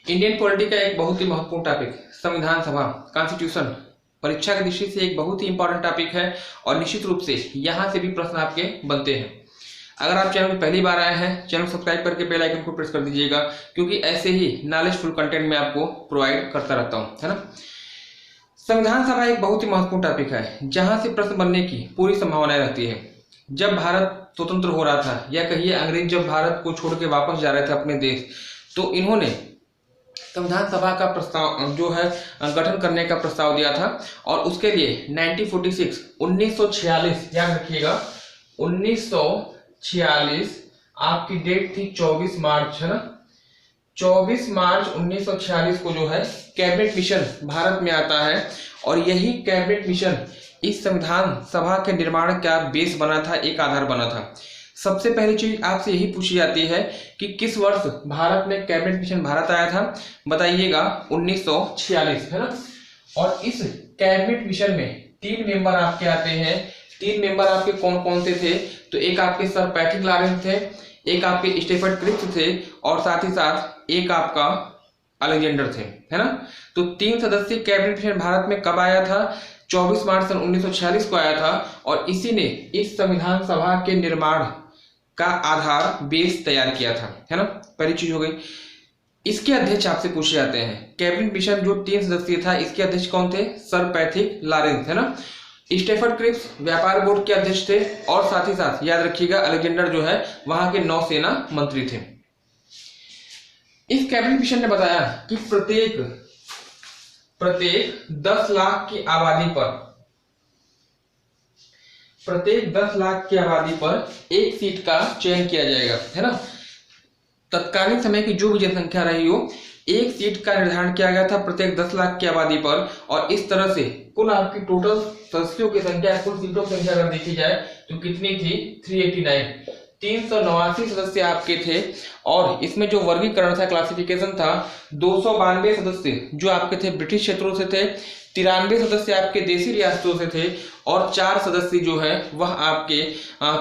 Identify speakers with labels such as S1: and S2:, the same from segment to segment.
S1: Indian polity का एक बहुत ही महत्वपूर्ण टॉपिक संविधान सभा कॉन्स्टिट्यूशन परीक्षा की दृष्टि से एक बहुत ही इंपॉर्टेंट टॉपिक है और निश्चित रूप से यहाँ से भी प्रश्न आपके बनते हैं। अगर आप चैनल में पहली बार आए हैं, चैनल सब्सक्राइब करके बेल आइकन को प्रेस कर दीजिएगा, क्योंकि ऐसे ही नॉलेजफुल कंटेंट मैं आपको प्रोवाइड करता रहता हूँ, है ना। संविधान सभा एक बहुत ही महत्वपूर्ण टॉपिक है जहाँ से प्रश्न बनने की पूरी संभावनाएं रहती है। जब भारत स्वतंत्र हो रहा था, या कहिए अंग्रेज जब भारत को छोड़ के वापस जा रहे थे अपने देश, तो इन्होंने संविधान सभा का प्रस्ताव जो है गठन करने का प्रस्ताव दिया था। और उसके लिए 1946 याद रखिएगा, 1946 आपकी डेट थी 24 मार्च, है ना। 24 मार्च 1946 को जो है कैबिनेट मिशन भारत में आता है और यही कैबिनेट मिशन इस संविधान सभा के निर्माण का बेस बना था, एक आधार बना था। सबसे पहली चीज आपसे यही पूछी जाती है कि किस वर्ष भारत में कैबिनेट मिशन भारत आया था, बताइएगा 1946, है ना। और इस कैबिनेट मिशन में 3 मेंबर आपके आते हैं। 3 मेंबर आपके कौन कौन से थे? तो एक आपके सर पैट्रिक लॉरेंस थे, एक आपके स्टीफन क्रिप्स थे और साथ ही साथ एक आपका अलेक्जेंडर थे, है ना। तो 3 सदस्यीय कैबिनेट मिशन भारत में कब आया था? 24 मार्च सन 1946 को आया था और इसी ने इस संविधान सभा के निर्माण का आधार बेस तैयार किया था, है ना। पहली चीज हो गई। इसके अध्यक्ष आपसे पूछे जाते हैं। कैबिनेट मिशन जो 3 सदस्यीय था, इसके अध्यक्ष कौन थे? सर पैट्रिक लॉरेंस, है ना। स्टीफन क्रिप्स व्यापार बोर्ड के अध्यक्ष थे और साथ ही साथ याद रखिएगा अलेक्जेंडर जो है वहां के नौसेना मंत्री थे। इस कैबिनेट मिशन ने बताया कि प्रत्येक 10 लाख की आबादी पर एक सीट का चयन किया जाएगा, है ना। तत्कालीन समय की जो भी जनसंख्या रही हो, एक सीट का निर्धारण किया गया था प्रत्येक 10 लाख की आबादी पर। और इस तरह से कुल आपकी टोटल सदस्यों की संख्या, कुल सीटों की संख्या अगर देखी जाए तो कितनी थी? 389, 389 सदस्य आपके थे। और इसमें जो वर्गीकरण था, क्लासिफिकेशन था, 292 सदस्य जो आपके थे ब्रिटिश क्षेत्रों से थे, 93 सदस्य आपके देसी रियासतों से थे और 4 सदस्य जो है वह आपके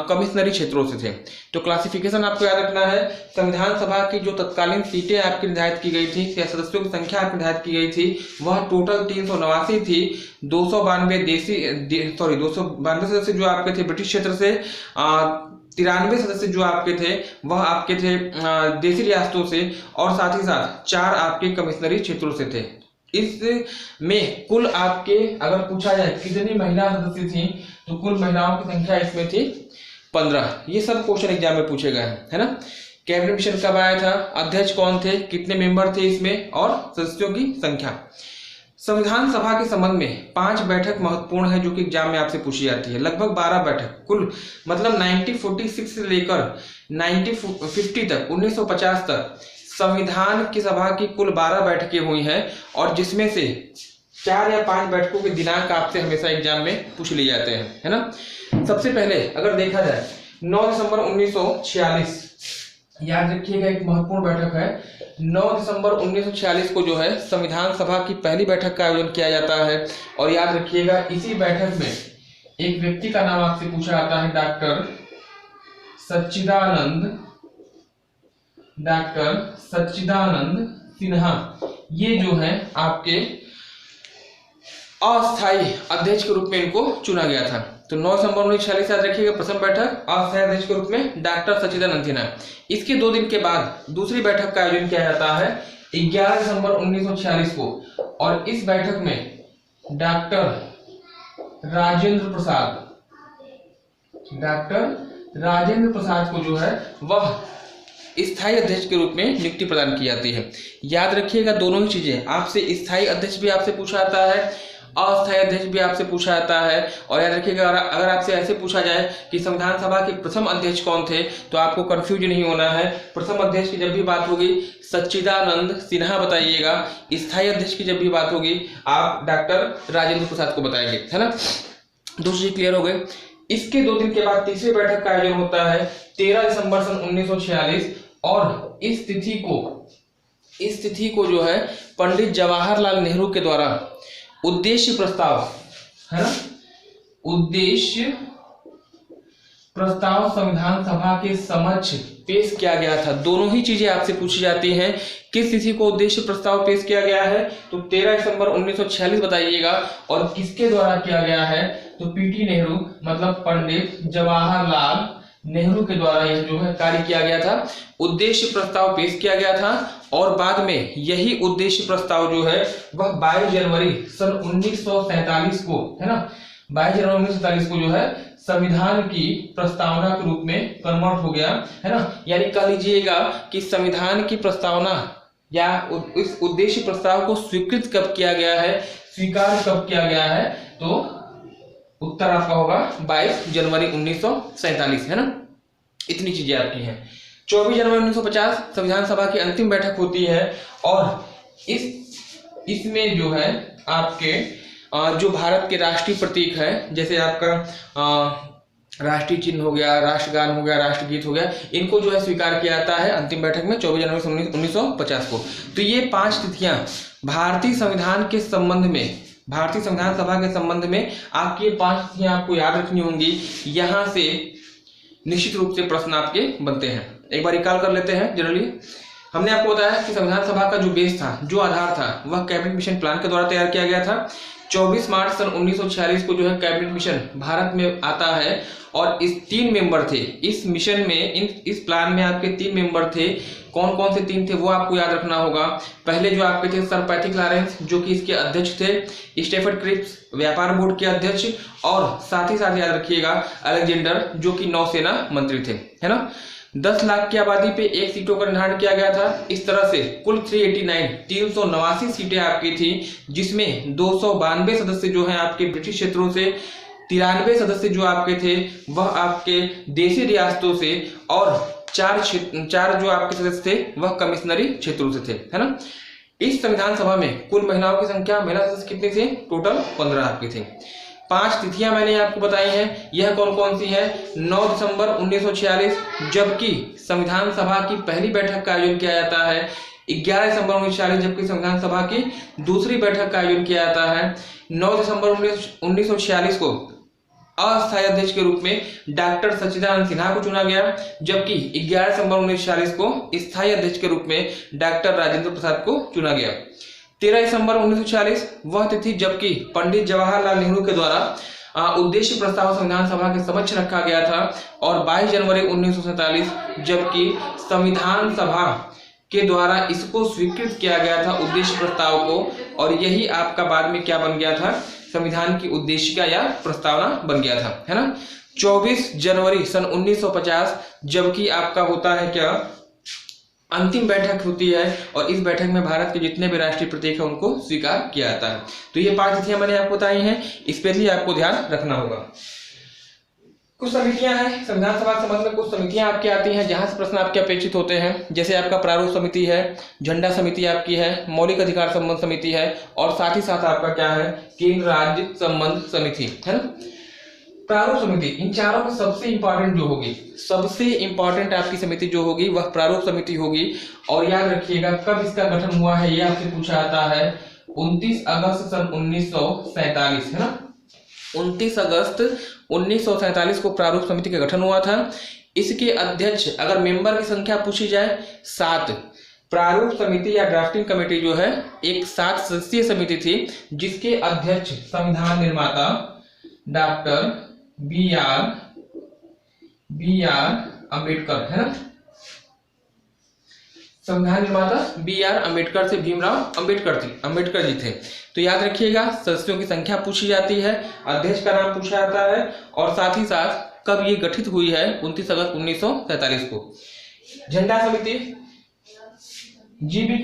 S1: कमिश्नरी क्षेत्रों से थे। तो क्लासिफिकेशन आपको याद रखना है। संविधान सभा की जो तत्कालीन सीटें आपकी निर्धारित की गई थी या सदस्यों की संख्या आपकी निर्धारित की गई थी वह टोटल 389 थी। 292 सदस्य जो आपके थे ब्रिटिश क्षेत्र से, 93 सदस्य जो आपके थे वह आपके थे देसी रियासतों से और साथ ही साथ 4 आपके कमिश्नरी क्षेत्रों से थे। इसमें कुल आपके अगर पूछा जाए कितनी महिला सदस्य थी, तो कुल महिलाओं की संख्या इसमें थी 15। ये सब क्वेश्चन एग्जाम में पूछे गए हैं, है ना। कैबिनेट मिशन कब आया था, अध्यक्ष कौन थे, कितने मेंबर थे इसमें और सदस्यों की संख्या। संविधान सभा के संबंध में 5 बैठक महत्वपूर्ण है जो कि एग्जाम में आपसे पूछी जाती है। लगभग 12 बैठक कुल, मतलब 1946 से लेकर 1950 तक, 1950 तक संविधान की सभा की कुल 12 बैठकें हुई हैं और जिसमें से 4 या 5 बैठकों के दिनांक आपसे हमेशा एग्जाम में पूछ लिए जाते हैं, है ना। सबसे पहले अगर देखा जाए 9 दिसंबर 1946, याद रखिएगा एक महत्वपूर्ण बैठक है। 9 दिसंबर 1946 को जो है संविधान सभा की पहली बैठक का आयोजन किया जाता है। और याद रखिएगा इसी बैठक में एक व्यक्ति का नाम आपसे पूछा जाता है, डॉक्टर सच्चिदानंद सिन्हा। ये जो है आपके अस्थायी अध्यक्ष के रूप में इनको चुना गया था। तो 9 दिसंबर 1946 याद रखिएगा प्रथम बैठक, अस्थायी अध्यक्ष के रूप में डॉक्टर सच्चिदानंद सिन्हा। इसके 2 दिन के बाद दूसरी बैठक का आयोजन किया जाता है 11 दिसंबर 1946 को और इस बैठक में डॉक्टर राजेंद्र प्रसाद को जो है वह स्थायी अध्यक्ष के रूप में नियुक्ति प्रदान की जाती है। याद रखिएगा दोनों ही चीजें आपसे, स्थायी अध्यक्ष भी आपसे पूछा जाता है, अस्थायी अध्यक्ष भी आपसे पूछा जाता है। और याद रखिएगा अगर आपसे ऐसे पूछा जाए कि संविधान सभा के प्रथम अध्यक्ष कौन थे, तो आपको कंफ्यूज नहीं होना है। प्रथम अध्यक्ष की जब भी बात होगी सच्चिदानंद सिन्हा बताइएगा, स्थायी अध्यक्ष की जब भी बात होगी आप डॉक्टर राजेंद्र प्रसाद को बताएंगे, है ना। दूसरी क्लियर हो गई। इसके 2 दिन के बाद तीसरी बैठक का आयोजन होता है 13 दिसंबर सन 1946 और इस तिथि को जो है पंडित जवाहरलाल नेहरू के द्वारा उद्देश्य प्रस्ताव, है ना, उद्देश्य प्रस्ताव संविधान सभा के समक्ष पेश किया गया था। दोनों ही चीजें आपसे पूछी जाती हैं। किस तिथि को उद्देश्य प्रस्ताव पेश किया गया है, तो 13 दिसंबर 1946 बताइएगा। और किसके द्वारा किया गया है, तो पीटी नेहरू मतलब पंडित जवाहरलाल नेहरू के द्वारा यह जो है कार्य किया गया था, उद्देश्य प्रस्ताव पेश किया गया था। और बाद में यही उद्देश्य प्रस्ताव जो है वह 22 जनवरी सन 1947 को, है ना, 22 जनवरी 1947 को जो है संविधान की प्रस्तावना के रूप में कन्वर्ट हो गया, है ना। यानी कह लीजिएगा कि संविधान की प्रस्तावना या इस उद्देश्य प्रस्ताव को स्वीकृत कब किया गया है, स्वीकार कब किया गया है, तो उत्तर आपका होगा 22 जनवरी 1947, है ना। इतनी चीजें आपकी हैं। 24 जनवरी 1950 संविधान सभा की अंतिम बैठक होती है और इसमें जो है आपके जो भारत के राष्ट्रीय प्रतीक है, जैसे आपका राष्ट्रीय चिन्ह हो गया, राष्ट्रगान हो गया, राष्ट्रगीत हो गया, इनको जो है स्वीकार किया जाता है अंतिम बैठक में 24 जनवरी 1950 को। तो ये 5 तिथियां भारतीय संविधान के संबंध में, भारतीय संविधान सभा के संबंध में आपकी 5 तिथियां आपको याद रखनी होंगी। यहां से निश्चित रूप से प्रश्न आपके बनते हैं। एक बार रिकॉल कर लेते हैं। जनरली हमने आपको बताया कि संविधान सभा का जो बेस था, जो आधार था, वह कैबिनेट मिशन प्लान के द्वारा तैयार किया गया था। 24 मार्च सन 1946 को जो है कैबिनेट मिशन भारत में आता है और इस 3 मेंबर थे इस मिशन में, इस प्लान में आपके 3 मेंबर थे। कौन कौन से 3 थे वो आपको याद रखना होगा। पहले जो आपके थे सर पैट्रिक लॉरेंस, जो कि इसके अध्यक्ष थे, स्टेफर्ड क्रिप्स व्यापार बोर्ड के अध्यक्ष, और साथ ही साथ याद रखिएगा अलेक्जेंडर, जो कि नौसेना मंत्री थे, है ना। 10 लाख की आबादी पे 1 सीटों का निर्धारण किया गया था। इस तरह से कुल 389 सीटें आपकी थी, जिसमें 292 सदस्य जो हैं आपके ब्रिटिश क्षेत्रों से, 93 सदस्य जो आपके थे वह आपके देशी रियासतों से, और 4 जो आपके सदस्य थे वह कमिश्नरी क्षेत्रों से थे, है ना। इस संविधान सभा में कुल महिलाओं की संख्या, महिला सदस्य कितनी थी, टोटल 15 आपकी थी। 5 तिथियां मैंने आपको बताई हैं। यह कौन कौन सी है, 9 दिसंबर 1946 जबकि संविधान सभा की पहली बैठक का आयोजन किया जाता है। 11 दिसंबर 1946 जबकि संविधान सभा की दूसरी बैठक का आयोजन किया जाता है। 9 दिसंबर 1946 को अस्थायी अध्यक्ष के रूप में डॉक्टर सच्चिदानंद सिन्हा को चुना गया, जबकि 11 दिसंबर 1946 को स्थायी अध्यक्ष के रूप में डॉक्टर राजेंद्र प्रसाद को चुना गया। 13 दिसंबर 1946 वह तिथि जबकि पंडित जवाहरलाल नेहरू के द्वारा उद्देश्य प्रस्ताव संविधान सभा के समक्ष रखा गया था, और 22 जनवरी 1947 जबकि संविधान सभा के द्वारा इसको स्वीकृत किया गया था उद्देश्य प्रस्ताव को, और यही आपका बाद में क्या बन गया था, संविधान की उद्देशिका या प्रस्तावना बन गया था, है ना। 24 जनवरी सन 1950 जबकि आपका होता है क्या, अंतिम बैठक होती है, और इस बैठक में भारत के जितने भी राष्ट्रीय प्रतीक है उनको स्वीकार किया जाता है। तो ये 5 तिथियां मैंने आपको बताई हैं, इस पर भी आपको ध्यान रखना होगा। कुछ समितियां हैं संविधान सभा के संबंध में, कुछ समितियां आपकी आती हैं जहां से प्रश्न आपके अपेक्षित होते हैं। जैसे आपका प्रारूप समिति है, झंडा समिति आपकी है, मौलिक अधिकार संबंध समिति है, और साथ ही साथ आपका क्या है, केंद्र राज्य संबंध समिति, है ना। प्रारूप समिति, इन चारों में सबसे इंपॉर्टेंट जो होगी, सबसे इंपॉर्टेंट आपकी समिति जो होगी वह प्रारूप समिति होगी। और याद रखिएगा कब इसका गठन हुआ है, यह आपसे पूछा जाता है 29 अगस्त सन 1947, है ना। 29 अगस्त 1947 को प्रारूप समिति का गठन हुआ था। इसके अध्यक्ष, अगर मेंबर की संख्या पूछी जाए 7, प्रारूप समिति या ड्राफ्टिंग कमेटी जो है एक 7 सदस्यीय समिति थी, जिसके अध्यक्ष संविधान निर्माता डॉक्टर बी आर अम्बेडकर, है ना। संविधान निर्माता बी आर अम्बेडकर से भीमराव अम्बेडकर जी थे। तो याद रखिएगा सदस्यों की संख्या पूछी जाती है, अध्यक्ष का नाम पूछा जाता है, और साथ ही साथ कब ये गठित हुई है, 29 अगस्त 1947 को। झंडा समिति जीबी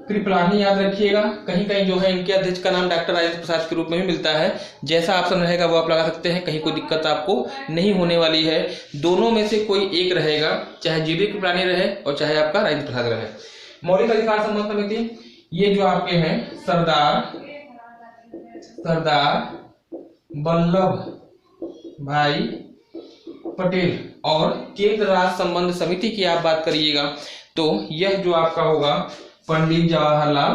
S1: कृपलानी याद रखिएगा। कहीं कहीं जो है इनके अध्यक्ष का नाम डॉक्टर राजेंद्र प्रसाद के रूप में भी मिलता है। जैसा ऑप्शन रहेगा वो आप लगा सकते हैं, कहीं कोई दिक्कत आपको नहीं होने वाली है। दोनों में से कोई एक रहेगा, चाहे जीबी कृपलानी रहे और चाहे आपका राजेंद्र प्रसाद रहे। मौलिक अधिकार संबंध समिति, ये जो आपके हैं सरदार वल्लभ भाई पटेल, और केंद्र राज्य संबंध समिति की आप बात करिएगा तो यह जो आपका होगा पंडित जवाहरलाल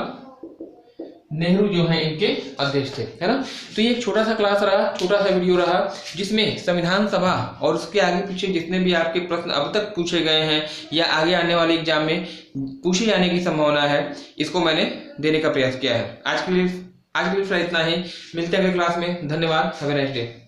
S1: नेहरू जो है इनके अध्यक्ष थे, है ना। तो ये एक छोटा सा क्लास रहा, छोटा सा वीडियो रहा, जिसमें संविधान सभा और उसके आगे पीछे जितने भी आपके प्रश्न अब तक पूछे गए हैं या आगे आने वाले एग्जाम में पूछे जाने की संभावना है, इसको मैंने देने का प्रयास किया है। आज के लिए इतना ही, मिलते हैं अगली क्लास में। धन्यवाद, हैव अ नाइस डे।